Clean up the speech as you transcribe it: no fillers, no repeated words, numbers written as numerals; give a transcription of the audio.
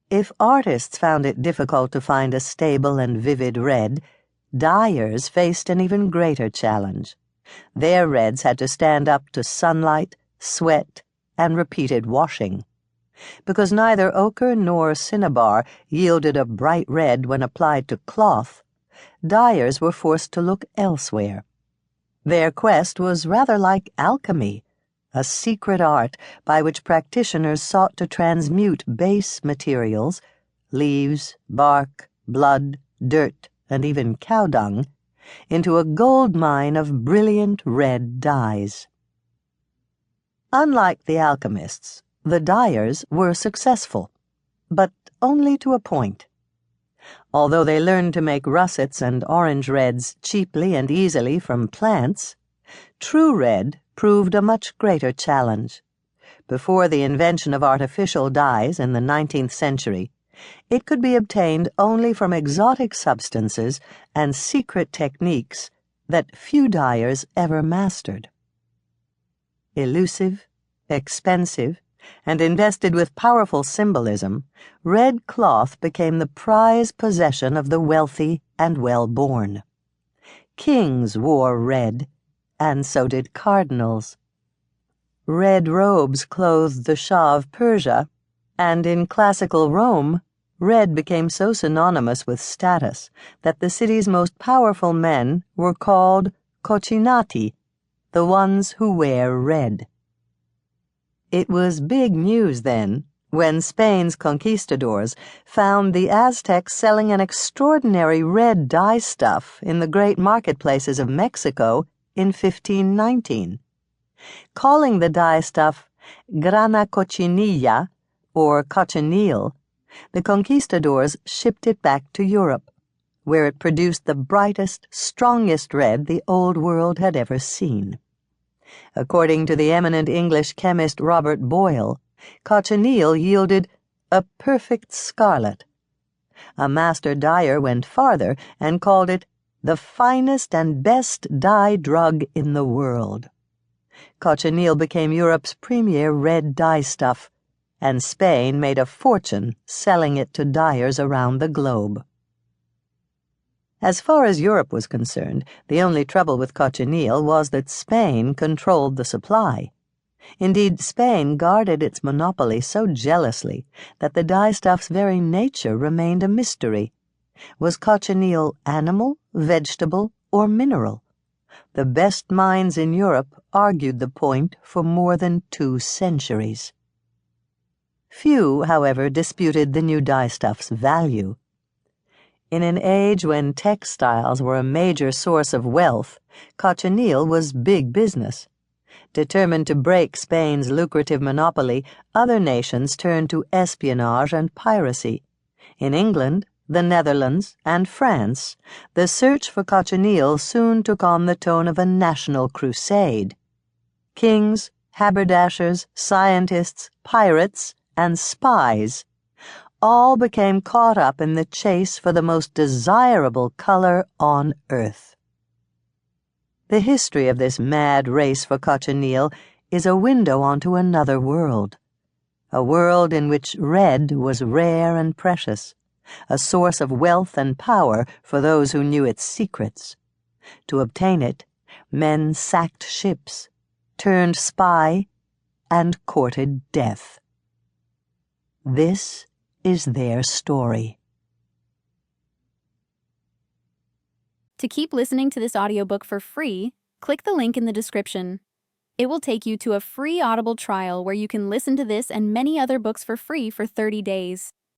If artists found it difficult to find a stable and vivid red, dyers faced an even greater challenge. Their reds had to stand up to sunlight, sweat, and repeated washing. Because neither ochre nor cinnabar yielded a bright red when applied to cloth, dyers were forced to look elsewhere. Their quest was rather like alchemy, a secret art by which practitioners sought to transmute base materials, leaves, bark, blood, dirt, and even cow dung, into a gold mine of brilliant red dyes. Unlike the alchemists, the dyers were successful, but only to a point. Although they learned to make russets and orange reds cheaply and easily from plants, true red proved a much greater challenge. Before the invention of artificial dyes in the 19th century, it could be obtained only from exotic substances and secret techniques that few dyers ever mastered. Elusive, expensive, and invested with powerful symbolism, red cloth became the prized possession of the wealthy and well-born. Kings wore red, and so did cardinals. Red robes clothed the Shah of Persia, and in classical Rome, red became so synonymous with status that the city's most powerful men were called coccinati, the ones who wear red. It was big news then when Spain's conquistadors found the Aztecs selling an extraordinary red dye stuff in the great marketplaces of Mexico in 1519. Calling the dye stuff grana cochinilla, or cochineal, the conquistadors shipped it back to Europe, where it produced the brightest, strongest red the Old World had ever seen. According to the eminent English chemist Robert Boyle, cochineal yielded a perfect scarlet. A master dyer went farther and called it the finest and best dye drug in the world. Cochineal became Europe's premier red dye stuff, and Spain made a fortune selling it to dyers around the globe. As far as Europe was concerned, the only trouble with cochineal was that Spain controlled the supply. Indeed, Spain guarded its monopoly so jealously that the dye stuff's very nature remained a mystery. Was cochineal animal, vegetable, or mineral? The best minds in Europe argued the point for more than 2 centuries. Few, however, disputed the new dye stuff's value. In an age when textiles were a major source of wealth, cochineal was big business. Determined to break Spain's lucrative monopoly, other nations turned to espionage and piracy. In England, the Netherlands, and France, the search for cochineal soon took on the tone of a national crusade. Kings, haberdashers, scientists, pirates, and spies all became caught up in the chase for the most desirable color on earth. The history of this mad race for cochineal is a window onto another world, a world in which red was rare and precious, a source of wealth and power for those who knew its secrets. To obtain it, men sacked ships, turned spy, and courted death. This is their story. To keep listening to this audiobook for free, click the link in the description. It will take you to a free Audible trial where you can listen to this and many other books for free for 30 days.